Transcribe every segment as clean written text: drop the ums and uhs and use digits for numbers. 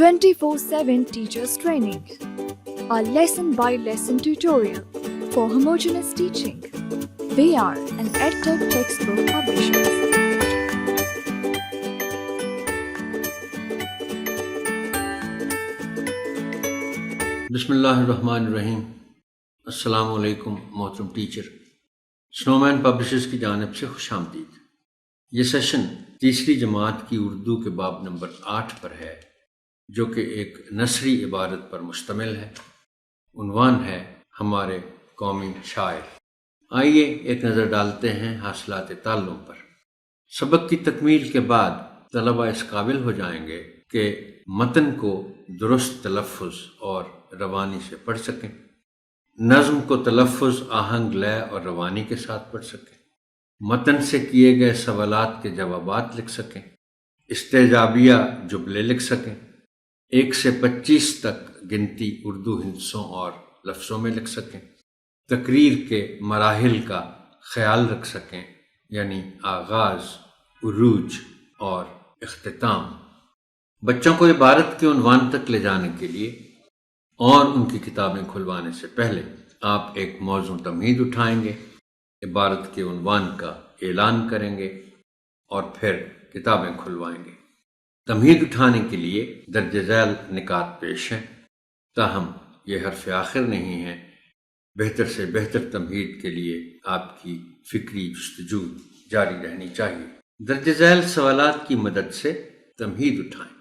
24/7 Teachers Training, a lesson-by-lesson tutorial for homogeneous teaching. We are an EdTech textbook publisher. بسم اللہ الرحمن الرحیم۔ السلام علیکم محترم ٹیچر، سنومین پبلشرز کی جانب سے خوش آمدید۔ یہ سیشن تیسری جماعت کی اردو کے باب نمبر 8 پر ہے، جو کہ ایک نثری عبارت پر مشتمل ہے۔ عنوان ہے ہمارے قومی شاعر۔ آئیے ایک نظر ڈالتے ہیں حاصلات تعلم پر۔ سبق کی تکمیل کے بعد طلبہ اس قابل ہو جائیں گے کہ متن کو درست تلفظ اور روانی سے پڑھ سکیں، نظم کو تلفظ، آہنگ، لے اور روانی کے ساتھ پڑھ سکیں، متن سے کیے گئے سوالات کے جوابات لکھ سکیں، استجابیہ جملے لکھ سکیں، 1 سے 25 تک گنتی اردو ہندسوں اور لفظوں میں لکھ سکیں، تقریر کے مراحل کا خیال رکھ سکیں، یعنی آغاز، عروج اور اختتام۔ بچوں کو عبارت کے عنوان تک لے جانے کے لیے اور ان کی کتابیں کھلوانے سے پہلے آپ ایک موضوع تمہید اٹھائیں گے، عبارت کے عنوان کا اعلان کریں گے اور پھر کتابیں کھلوائیں گے۔ تمہید اٹھانے کے لیے درج ذیل نکات پیش ہیں، تاہم یہ حرف آخر نہیں ہے۔ بہتر سے بہتر تمہید کے لیے آپ کی فکری جستجو جاری رہنی چاہیے۔ درج ذیل سوالات کی مدد سے تمہید اٹھائیں۔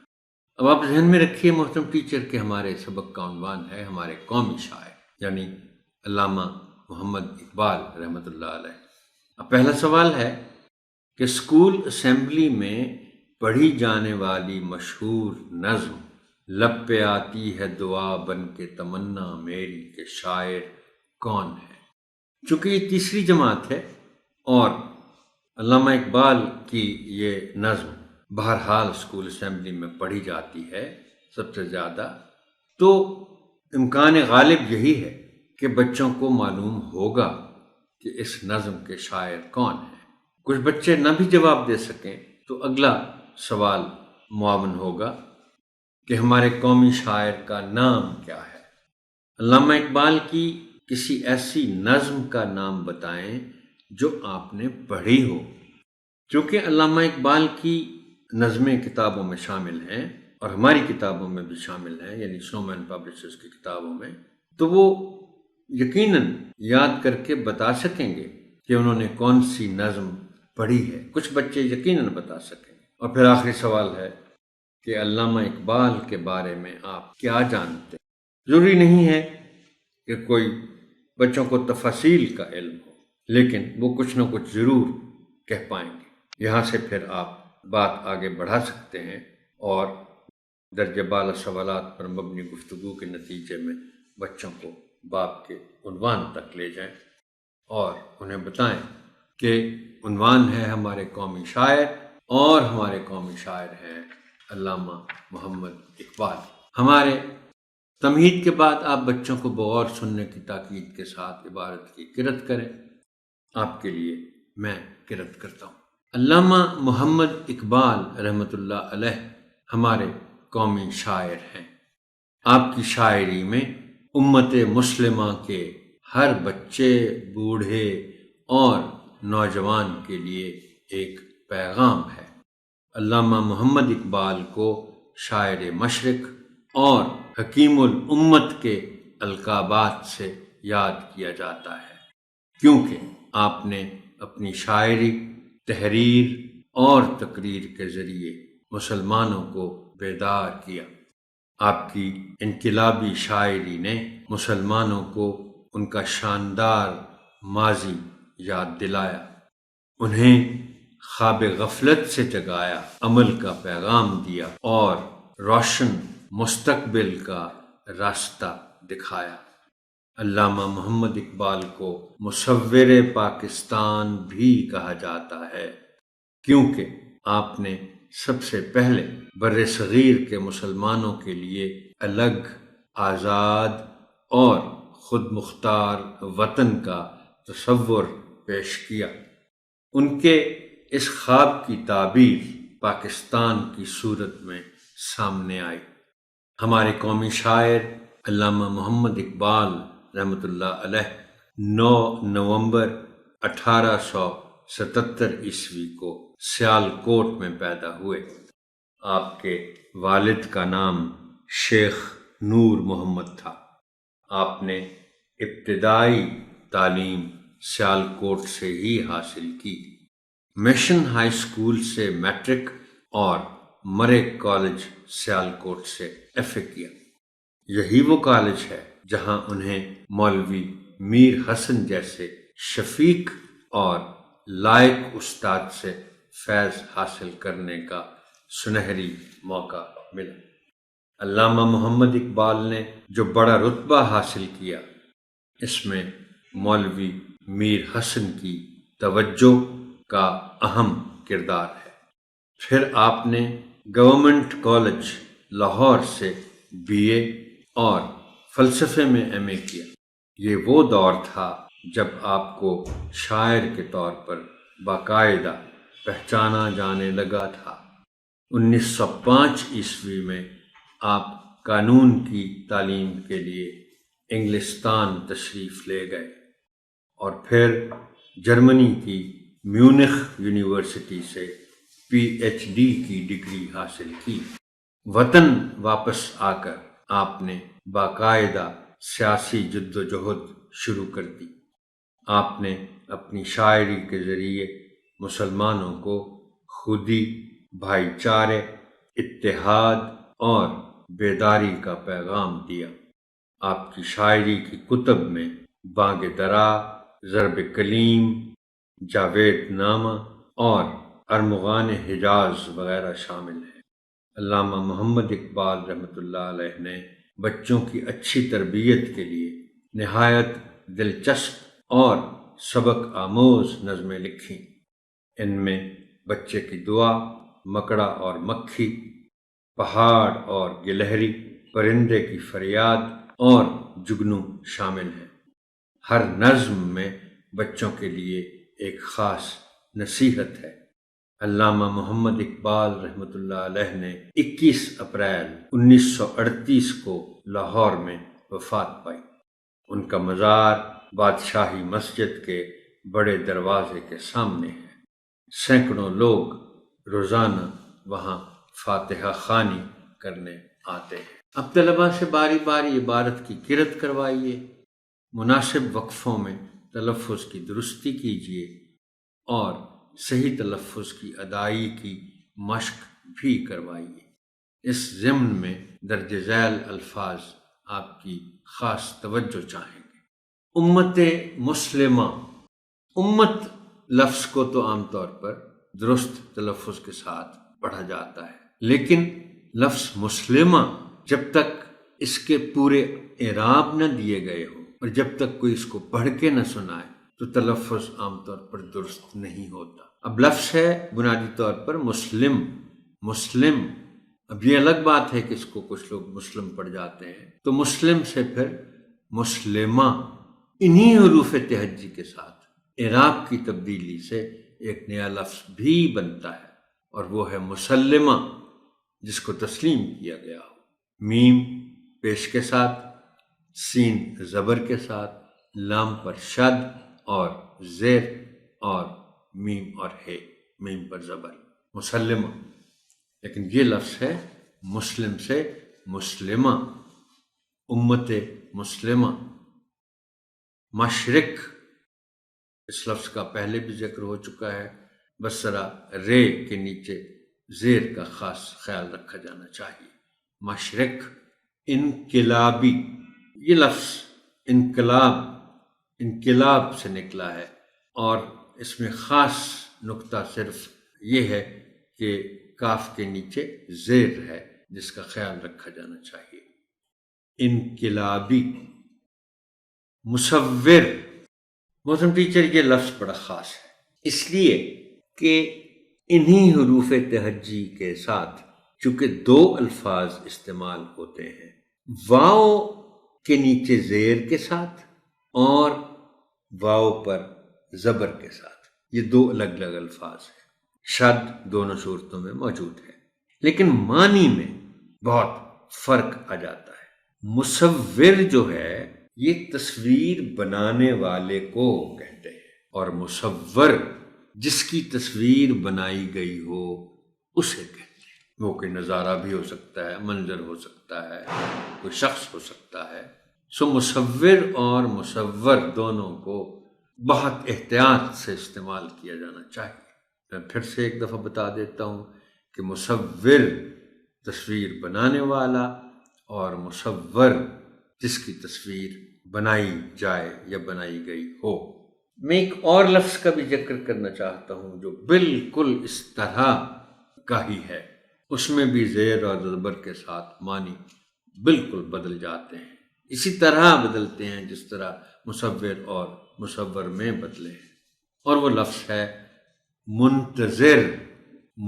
اب آپ ذہن میں رکھیے محترم ٹیچر کہ ہمارے سبق کا عنوان ہے ہمارے قومی شاعر، یعنی علامہ محمد اقبال رحمۃ اللہ علیہ۔ اب پہلا سوال ہے کہ اسکول اسمبلی میں پڑھی جانے والی مشہور نظم لب پہ آتی ہے دعا بن کے تمنا میری کے شاعر کون ہے؟ چونکہ یہ تیسری جماعت ہے اور علامہ اقبال کی یہ نظم بہرحال اسکول اسمبلی میں پڑھی جاتی ہے سب سے زیادہ، تو امکان غالب یہی ہے کہ بچوں کو معلوم ہوگا کہ اس نظم کے شاعر کون ہیں۔ کچھ بچے نہ بھی جواب دے سکیں تو اگلا سوال معاون ہوگا کہ ہمارے قومی شاعر کا نام کیا ہے۔ علامہ اقبال کی کسی ایسی نظم کا نام بتائیں جو آپ نے پڑھی ہو۔ چونکہ علامہ اقبال کی نظمیں کتابوں میں شامل ہیں اور ہماری کتابوں میں بھی شامل ہیں، یعنی سنومین پبلشرز کی کتابوں میں، تو وہ یقیناً یاد کر کے بتا سکیں گے کہ انہوں نے کون سی نظم پڑھی ہے۔ کچھ بچے یقیناً بتا سکیں گے۔ اور پھر آخری سوال ہے کہ علامہ اقبال کے بارے میں آپ کیا جانتے ہیں؟ ضروری نہیں ہے کہ کوئی بچوں کو تفاصیل کا علم ہو، لیکن وہ کچھ نہ کچھ ضرور کہہ پائیں گے۔ یہاں سے پھر آپ بات آگے بڑھا سکتے ہیں اور درجہ بالا سوالات پر مبنی گفتگو کے نتیجے میں بچوں کو باب کے عنوان تک لے جائیں اور انہیں بتائیں کہ عنوان ہے ہمارے قومی شاعر اور ہمارے قومی شاعر ہیں علامہ محمد اقبال۔ ہمارے تمہید کے بعد آپ بچوں کو بغور سننے کی تاکید کے ساتھ عبارت کی قرأت کریں۔ آپ کے لیے میں قرأت کرتا ہوں۔ علامہ محمد اقبال رحمۃ اللہ علیہ ہمارے قومی شاعر ہیں۔ آپ کی شاعری میں امت مسلمہ کے ہر بچے، بوڑھے اور نوجوان کے لیے ایک پیغام ہے۔ علامہ محمد اقبال کو شاعر مشرق اور حکیم الامت کے القابات سے یاد کیا جاتا ہے، کیونکہ آپ نے اپنی شاعری، تحریر اور تقریر کے ذریعے مسلمانوں کو بیدار کیا۔ آپ کی انقلابی شاعری نے مسلمانوں کو ان کا شاندار ماضی یاد دلایا، انہیں خواب غفلت سے جگایا، عمل کا پیغام دیا اور روشن مستقبل کا راستہ دکھایا۔ علامہ محمد اقبال کو مصور پاکستان بھی کہا جاتا ہے، کیونکہ آپ نے سب سے پہلے بر صغیر کے مسلمانوں کے لیے الگ، آزاد اور خود مختار وطن کا تصور پیش کیا۔ ان کے اس خواب کی تعبیر پاکستان کی صورت میں سامنے آئی۔ ہمارے قومی شاعر علامہ محمد اقبال رحمۃ اللہ علیہ 9 نومبر 1877 عیسوی کو سیالکوٹ میں پیدا ہوئے۔ آپ کے والد کا نام شیخ نور محمد تھا۔ آپ نے ابتدائی تعلیم سیالکوٹ سے ہی حاصل کی۔ مشن ہائی اسکول سے میٹرک اور مرے کالج سیالکوٹ سے ایف اے کیا۔ یہی وہ کالج ہے جہاں انہیں مولوی میر حسن جیسے شفیق اور لائق استاد سے فیض حاصل کرنے کا سنہری موقع ملا۔ علامہ محمد اقبال نے جو بڑا رتبہ حاصل کیا، اس میں مولوی میر حسن کی توجہ کا اہم کردار ہے۔ پھر آپ نے گورنمنٹ کالج لاہور سے بی اے اور فلسفے میں ایم اے کیا۔ یہ وہ دور تھا جب آپ کو شاعر کے طور پر باقاعدہ پہچانا جانے لگا تھا۔ 1905 عیسوی میں آپ قانون کی تعلیم کے لیے انگلستان تشریف لے گئے اور پھر جرمنی کی میونخ یونیورسٹی سے پی ایچ ڈی کی ڈگری حاصل کی۔ وطن واپس آ کر آپ نے باقاعدہ سیاسی جدوجہد شروع کر دی۔ آپ نے اپنی شاعری کے ذریعے مسلمانوں کو خودی، بھائی چارے، اتحاد اور بیداری کا پیغام دیا۔ آپ کی شاعری کی کتب میں بانگ درا، ضرب کلیم، جاوید نامہ اور ارمغان حجاز وغیرہ شامل ہیں۔ علامہ محمد اقبال رحمۃ اللہ علیہ نے بچوں کی اچھی تربیت کے لیے نہایت دلچسپ اور سبق آموز نظمیں لکھیں۔ ان میں بچے کی دعا، مکڑا اور مکھی، پہاڑ اور گلہری، پرندے کی فریاد اور جگنو شامل ہیں۔ ہر نظم میں بچوں کے لیے ایک خاص نصیحت ہے۔ علامہ محمد اقبال رحمۃ اللہ علیہ نے 21 اپریل 1938 کو لاہور میں وفات پائی۔ ان کا مزار بادشاہی مسجد کے بڑے دروازے کے سامنے ہے۔ سینکڑوں لوگ روزانہ وہاں فاتحہ خوانی کرنے آتے ہیں۔ اب طلباء سے باری باری عبارت کی قرأت کروائیے، مناسب وقفوں میں تلفظ کی درستی کیجیے اور صحیح تلفظ کی ادائیگی کی مشق بھی کروائیے۔ اس ضمن میں درج ذیل الفاظ آپ کی خاص توجہ چاہیں گے۔ امت مسلمہ، امت لفظ کو تو عام طور پر درست تلفظ کے ساتھ پڑھا جاتا ہے، لیکن لفظ مسلمہ جب تک اس کے پورے اعراب نہ دیے گئے ہوں اور جب تک کوئی اس کو پڑھ کے نہ سنائے تو تلفظ عام طور پر درست نہیں ہوتا۔ اب لفظ ہے بنیادی طور پر مسلم، مسلم۔ اب یہ الگ بات ہے کہ اس کو کچھ لوگ مسلم پڑھ جاتے ہیں، تو مسلم سے پھر مسلمہ، انہی حروف تہجی کے ساتھ اعراب کی تبدیلی سے ایک نیا لفظ بھی بنتا ہے، اور وہ ہے مسلمہ، جس کو تسلیم کیا گیا ہو۔ میم پیش کے ساتھ، سین زبر کے ساتھ، لام پر شد اور زیر، اور میم اور ہے میم پر زبر، مسلمہ۔ لیکن یہ لفظ ہے مسلم سے مسلمہ، امت مسلمہ۔ مشرق، اس لفظ کا پہلے بھی ذکر ہو چکا ہے، بس ذرا رے کے نیچے زیر کا خاص خیال رکھا جانا چاہیے۔ مشرق، انقلابی، یہ لفظ انقلاب سے نکلا ہے، اور اس میں خاص نقطہ صرف یہ ہے کہ کاف کے نیچے زیر ہے، جس کا خیال رکھا جانا چاہیے۔ انقلابی۔ مصور، محترم ٹیچر، یہ لفظ بڑا خاص ہے، اس لیے کہ انہی حروف تہجی کے ساتھ چونکہ دو الفاظ استعمال ہوتے ہیں، واو کے نیچے زیر کے ساتھ اور واو پر زبر کے ساتھ، یہ دو الگ الگ الفاظ ہیں۔ شد دونوں صورتوں میں موجود ہے، لیکن معنی میں بہت فرق آ جاتا ہے۔ مصور جو ہے یہ تصویر بنانے والے کو کہتے ہیں، اور مصور جس کی تصویر بنائی گئی ہو اسے کہتے ہیں۔ وہ کوئی نظارہ بھی ہو سکتا ہے، منظر ہو سکتا ہے، کوئی شخص ہو سکتا ہے۔ مصور اور مصور دونوں کو بہت احتیاط سے استعمال کیا جانا چاہیے۔ میں پھر سے ایک دفعہ بتا دیتا ہوں کہ مصور تصویر بنانے والا، اور مصور جس کی تصویر بنائی جائے یا بنائی گئی ہو۔ میں ایک اور لفظ کا بھی ذکر کرنا چاہتا ہوں جو بالکل اس طرح کا ہی ہے، اس میں بھی زیر اور زبر کے ساتھ معنی بالکل بدل جاتے ہیں، اسی طرح بدلتے ہیں جس طرح مصور اور مصور میں بدلے ہیں، اور وہ لفظ ہے منتظر۔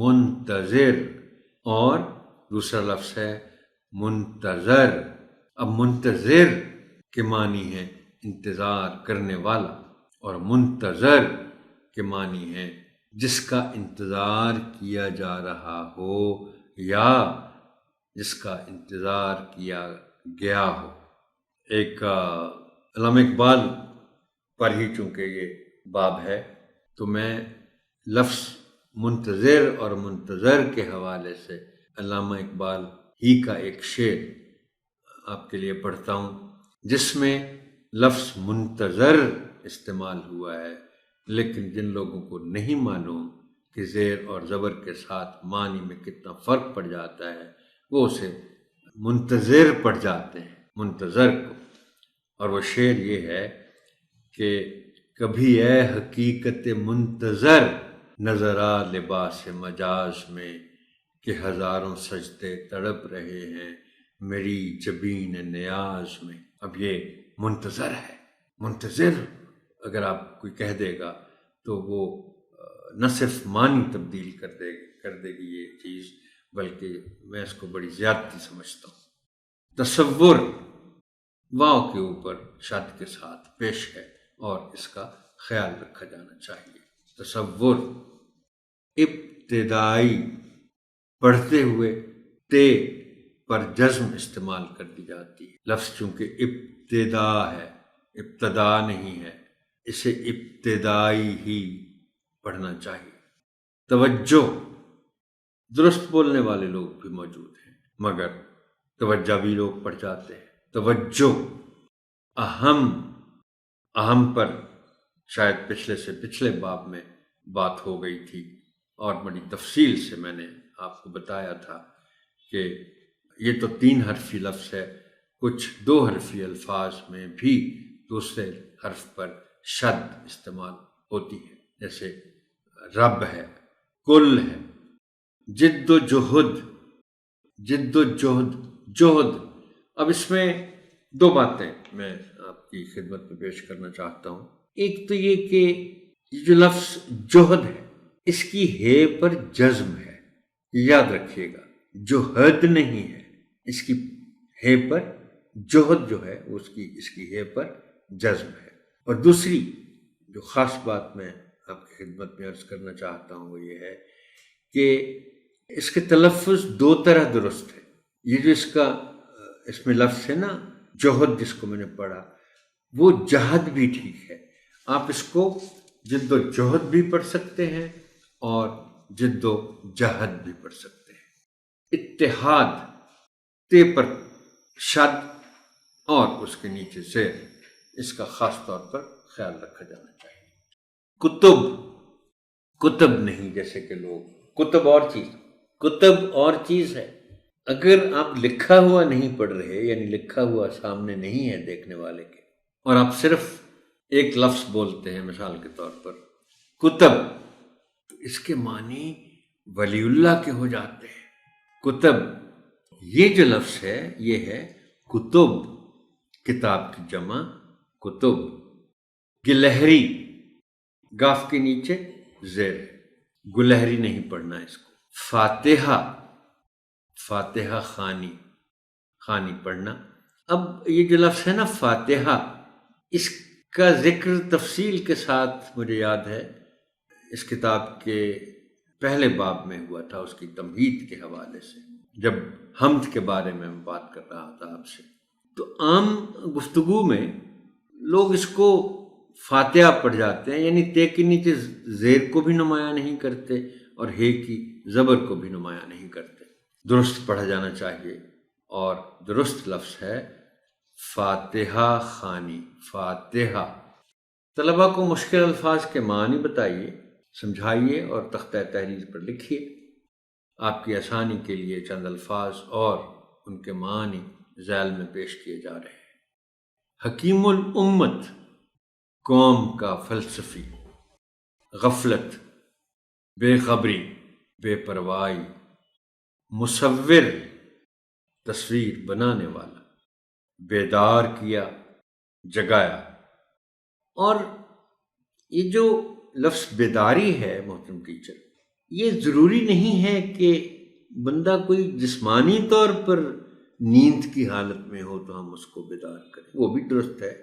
منتظر، اور دوسرا لفظ ہے منتظر۔ اب منتظر کے معنی ہے انتظار کرنے والا، اور منتظر کے معنی ہے جس کا انتظار کیا جا رہا ہو یا جس کا انتظار کیا گیا ہو۔ ایک علامہ اقبال پر ہی چونکہ یہ باب ہے تو میں لفظ منتظر اور منتظر کے حوالے سے علامہ اقبال ہی کا ایک شعر آپ کے لیے پڑھتا ہوں، جس میں لفظ منتظر استعمال ہوا ہے، لیکن جن لوگوں کو نہیں معلوم کہ زیر اور زبر کے ساتھ معنی میں کتنا فرق پڑ جاتا ہے، وہ اسے منتظر پڑھ جاتے ہیں، منتظر کو۔ اور وہ شعر یہ ہے کہ کبھی اے حقیقت منتظر نظر آ لباس مجاز میں، کہ ہزاروں سجدے تڑپ رہے ہیں میری جبین نیاز میں۔ اب یہ منتظر ہے۔ منتظر اگر آپ کوئی کہہ دے گا تو وہ نہ صرف معنی تبدیل کر دے گی یہ چیز، بلکہ میں اس کو بڑی زیادتی سمجھتا ہوں۔ تصور واو کے اوپر شد کے ساتھ پیش ہے اور اس کا خیال رکھا جانا چاہیے۔ تصور ابتدائی، پڑھتے ہوئے تے پر جزم استعمال کر دی جاتی ہے۔ لفظ چونکہ ابتدا ہے، ابتدا نہیں ہے، اسے ابتدائی ہی پڑھنا چاہیے۔ توجہ، درست بولنے والے لوگ بھی موجود ہیں مگر توجہ بھی لوگ پڑھ جاتے ہیں۔ توجہ، اہم پر شاید پچھلے سے پچھلے باب میں بات ہو گئی تھی، اور بڑی تفصیل سے میں نے آپ کو بتایا تھا کہ یہ تو 3 حرفی لفظ ہے، کچھ 2 حرفی الفاظ میں بھی دوسرے حرف پر شد استعمال ہوتی ہے، جیسے رب ہے، کل ہے، جد و جہد، جد و جہد، جہد۔ اب اس میں 2 باتیں میں آپ کی خدمت میں پیش کرنا چاہتا ہوں۔ ایک تو یہ کہ یہ جو لفظ جہد ہے اس کی ہے پر جزم ہے، یاد رکھیے گا، جہد نہیں ہے، اس کی ہے پر جہد جو ہے اس کی ہے پر جزم ہے۔ اور دوسری جو خاص بات میں آپ کی خدمت میں عرض کرنا چاہتا ہوں وہ یہ ہے کہ اس کے تلفظ 2 طرح درست ہے۔ یہ جو اس میں لفظ ہے نا جوہد، جس کو میں نے پڑھا، وہ جہد بھی ٹھیک ہے، آپ اس کو جد و جہد بھی پڑھ سکتے ہیں اور جد و جہد بھی پڑھ سکتے ہیں۔ اتحاد، تے پر شد اور اس کے نیچے زیر، اس کا خاص طور پر خیال رکھا جانا چاہیے۔ کتب، کتب نہیں جیسے کہ لوگ، کتب اور چیز ہے۔ اگر آپ لکھا ہوا نہیں پڑھ رہے، یعنی لکھا ہوا سامنے نہیں ہے دیکھنے والے کے، اور آپ صرف ایک لفظ بولتے ہیں مثال کے طور پر کتب، تو اس کے معنی ولی اللہ کے ہو جاتے ہیں۔ کتب، یہ جو لفظ ہے یہ ہے کتب، کتاب کی جمع کتب۔ گلہری، گاف کے نیچے زیر ہے، گلہری نہیں پڑھنا اس کو۔ فاتحہ، فاتحہ خوانی پڑھنا۔ اب یہ جو لفظ ہے نا فاتحہ، اس کا ذکر تفصیل کے ساتھ مجھے یاد ہے اس کتاب کے پہلے باب میں ہوا تھا، اس کی تمہید کے حوالے سے۔ جب حمد کے بارے میں بات کر رہا تھا آپ سے، تو عام گفتگو میں لوگ اس کو فاتحہ پڑھ جاتے ہیں، یعنی تے کے نیچے زیر کو بھی نمایاں نہیں کرتے اور ہے کی زبر کو بھی نمایاں نہیں کرتے۔ درست پڑھا جانا چاہیے، اور درست لفظ ہے فاتحہ خوانی، فاتحہ۔ طلباء کو مشکل الفاظ کے معنی بتائیے، سمجھائیے اور تختہ تحریر پر لکھیے۔ آپ کی آسانی کے لیے چند الفاظ اور ان کے معنی ذیل میں پیش کیے جا رہے ہیں۔ حکیم الامت، قوم کا فلسفی، غفلت، بے خبری، بے پرواہی، مصور، تصویر بنانے والا، بیدار کیا، جگایا۔ اور یہ جو لفظ بیداری ہے محترم ٹیچر، یہ ضروری نہیں ہے کہ بندہ کوئی جسمانی طور پر نیند کی حالت میں ہو تو ہم اس کو بیدار کریں، وہ بھی درست ہے،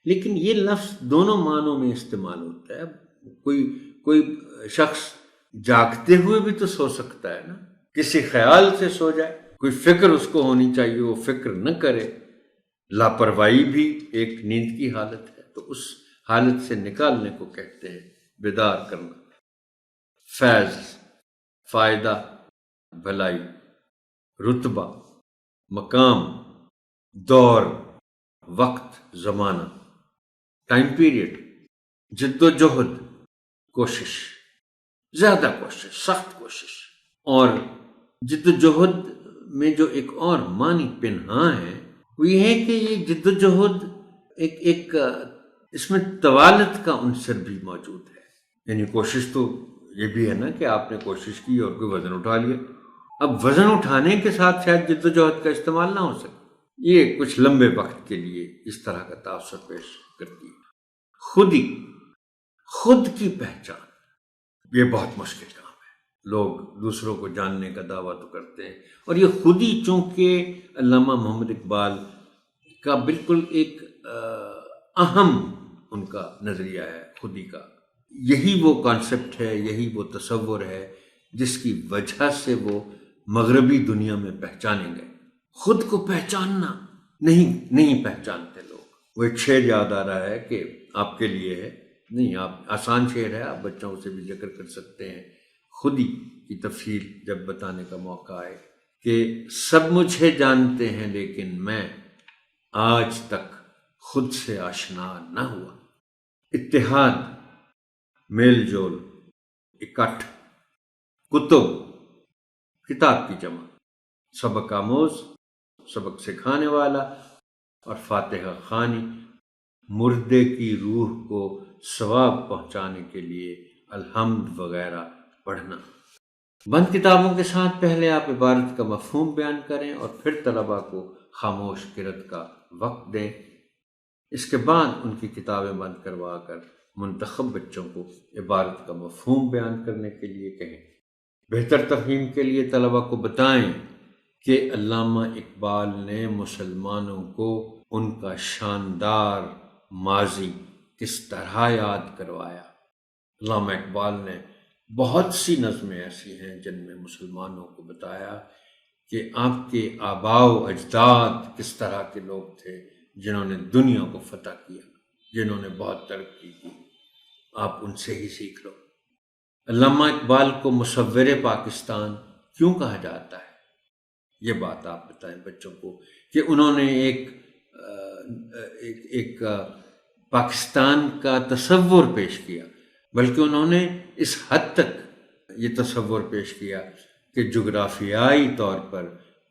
لیکن یہ لفظ دونوں معنوں میں استعمال ہوتا ہے۔ کوئی شخص جاگتے ہوئے بھی تو سو سکتا ہے نا، کسی خیال سے سو جائے، کوئی فکر اس کو ہونی چاہیے، وہ فکر نہ کرے۔ لاپرواہی بھی ایک نیند کی حالت ہے، تو اس حالت سے نکالنے کو کہتے ہیں بیدار کرنا۔ فیض، فائدہ، بھلائی، رتبہ، مقام، دور، وقت، زمانہ، ٹائم پیریڈ، جد و جہد، کوشش، زیادہ کوشش، سخت کوشش۔ اور جد و جہد میں جو ایک اور معنی پنہاں ہے وہ یہ ہے کہ یہ جد و جہد ایک اس میں طوالت کا عنصر بھی موجود ہے، یعنی کوشش تو یہ بھی ہے نا کہ آپ نے کوشش کی اور کوئی وزن اٹھا لیا۔ اب وزن اٹھانے کے ساتھ شاید جد و جہد کا استعمال نہ ہو سکے، یہ کچھ لمبے وقت کے لیے اس طرح کا تاثر پیش کرتی ہے۔ خودی، خود کی پہچان، یہ بہت مشکل کام ہے۔ لوگ دوسروں کو جاننے کا دعویٰ تو کرتے ہیں، اور یہ خودی چونکہ علامہ محمد اقبال کا بالکل ایک اہم ان کا نظریہ ہے خودی کا، یہی وہ کانسیپٹ ہے، یہی وہ تصور ہے جس کی وجہ سے وہ مغربی دنیا میں پہچانے گئے۔ خود کو پہچاننا نہیں پہچانتے لوگ۔ وہ ایک شعر یاد آ رہا ہے کہ آپ کے لیے ہے، نہیں آپ آسان شعر ہے، آپ بچوں سے بھی ذکر کر سکتے ہیں۔ خودی کی تفصیل جب بتانے کا موقع آئے کہ سب مجھے جانتے ہیں لیکن میں آج تک خود سے آشنا نہ ہوا۔ اتحاد، میل جول، اکٹھ، کتب، کتاب کی جمع، سبق آموز، سبق سکھانے والا، اور فاتحہ خوانی، مردے کی روح کو ثواب پہنچانے کے لیے الحمد وغیرہ پڑھنا۔ بند کتابوں کے ساتھ پہلے آپ عبارت کا مفہوم بیان کریں اور پھر طلباء کو خاموش قرأت کا وقت دیں۔ اس کے بعد ان کی کتابیں بند کروا کر منتخب بچوں کو عبارت کا مفہوم بیان کرنے کے لیے کہیں۔ بہتر تفہیم کے لیے طلباء کو بتائیں کہ علامہ اقبال نے مسلمانوں کو ان کا شاندار ماضی کس طرح یاد کروایا۔ علامہ اقبال نے بہت سی نظمیں ایسی ہیں جن میں مسلمانوں کو بتایا کہ آپ کے آباء و اجداد کس طرح کے لوگ تھے جنہوں نے دنیا کو فتح کیا، جنہوں نے بہت ترقی کی، آپ ان سے ہی سیکھ لو۔ علامہ اقبال کو مصور پاکستان کیوں کہا جاتا ہے، یہ بات آپ بتائیں بچوں کو، کہ انہوں نے ایک پاکستان کا تصور پیش کیا، بلکہ انہوں نے اس حد تک یہ تصور پیش کیا کہ جغرافیائی طور پر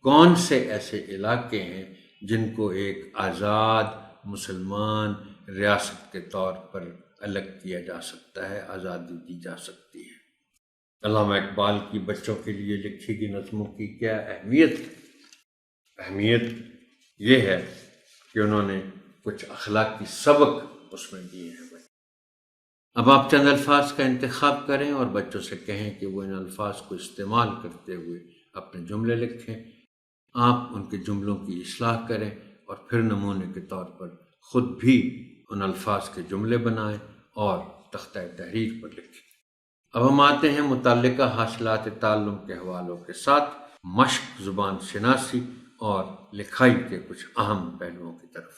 کون سے ایسے علاقے ہیں جن کو ایک آزاد مسلمان ریاست کے طور پر الگ کیا جا سکتا ہے، آزادی دی جا سکتی ہے۔ علامہ اقبال کی بچوں کے لیے لکھی گئی نظموں کی کیا اہمیت ہے؟ اہمیت یہ ہے کہ انہوں نے کچھ اخلاقی سبق اس میں دیے ہیں۔ اب آپ چند الفاظ کا انتخاب کریں اور بچوں سے کہیں کہ وہ ان الفاظ کو استعمال کرتے ہوئے اپنے جملے لکھیں۔ آپ ان کے جملوں کی اصلاح کریں اور پھر نمونے کے طور پر خود بھی ان الفاظ کے جملے بنائیں اور تختہ تحریر پر لکھیں۔ اب ہم آتے ہیں متعلقہ حاصلات تعلم کے حوالوں کے ساتھ مشق زبان شناسی اور لکھائی کے کچھ اہم پہلوؤں کی طرف۔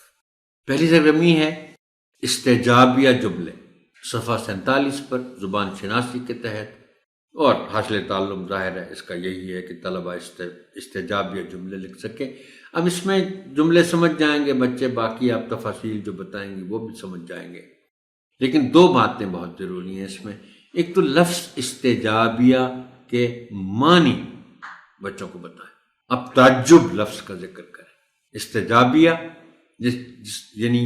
پہلی سرگرمی ہے استجابیہ جملے، صفحہ 47 پر زبان شناسی کے تحت، اور حاصل تعلم ظاہر ہے اس کا یہی ہے کہ طلبہ استجابیہ جملے لکھ سکیں۔ اب اس میں جملے سمجھ جائیں گے بچے، باقی آپ تفاصیل جو بتائیں گے وہ بھی سمجھ جائیں گے، لیکن دو باتیں بہت ضروری ہیں اس میں۔ ایک تو لفظ استجابیہ کے معنی بچوں کو بتائیں، اب تعجب لفظ کا ذکر کریں۔ استجابیہ یعنی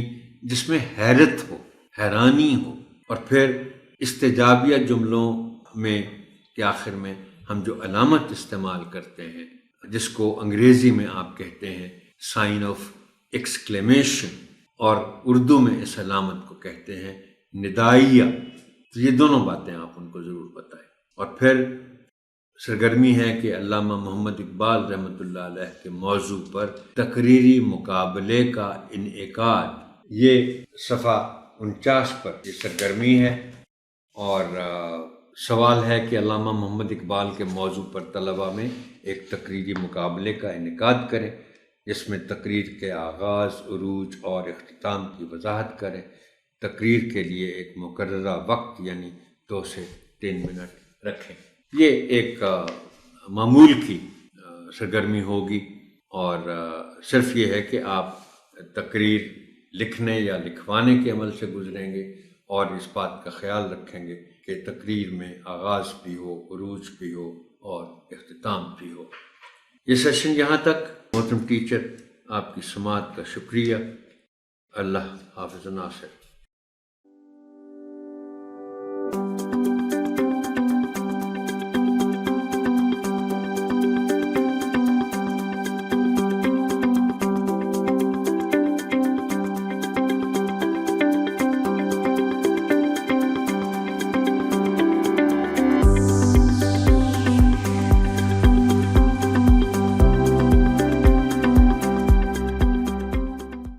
جس میں حیرت ہو، حیرانی ہو، اور پھر استجابیہ جملوں میں کے آخر میں ہم جو علامت استعمال کرتے ہیں جس کو انگریزی میں آپ کہتے ہیں سائن آف ایکسکلیمیشن، اور اردو میں اس علامت کو کہتے ہیں ندائیہ۔ تو یہ دونوں باتیں آپ ان کو ضرور بتائیں۔ اور پھر سرگرمی ہے کہ علامہ محمد اقبال رحمۃ اللہ علیہ کے موضوع پر تقریری مقابلے کا انعقاد، یہ صفحہ 49 پر یہ سرگرمی ہے، اور سوال ہے کہ علامہ محمد اقبال کے موضوع پر طلبہ میں ایک تقریری مقابلے کا انعقاد کریں جس میں تقریر کے آغاز، عروج اور اختتام کی وضاحت کریں۔ تقریر کے لیے ایک مقررہ وقت یعنی 2 سے 3 منٹ رکھیں۔ یہ ایک معمول کی سرگرمی ہوگی، اور صرف یہ ہے کہ آپ تقریر لکھنے یا لکھوانے کے عمل سے گزریں گے، اور اس بات کا خیال رکھیں گے کہ تقریر میں آغاز بھی ہو، عروج بھی ہو اور اختتام بھی ہو۔ یہ سیشن یہاں تک۔ محترم ٹیچر، آپ کی سماعت کا شکریہ۔ اللہ حافظ ناصر۔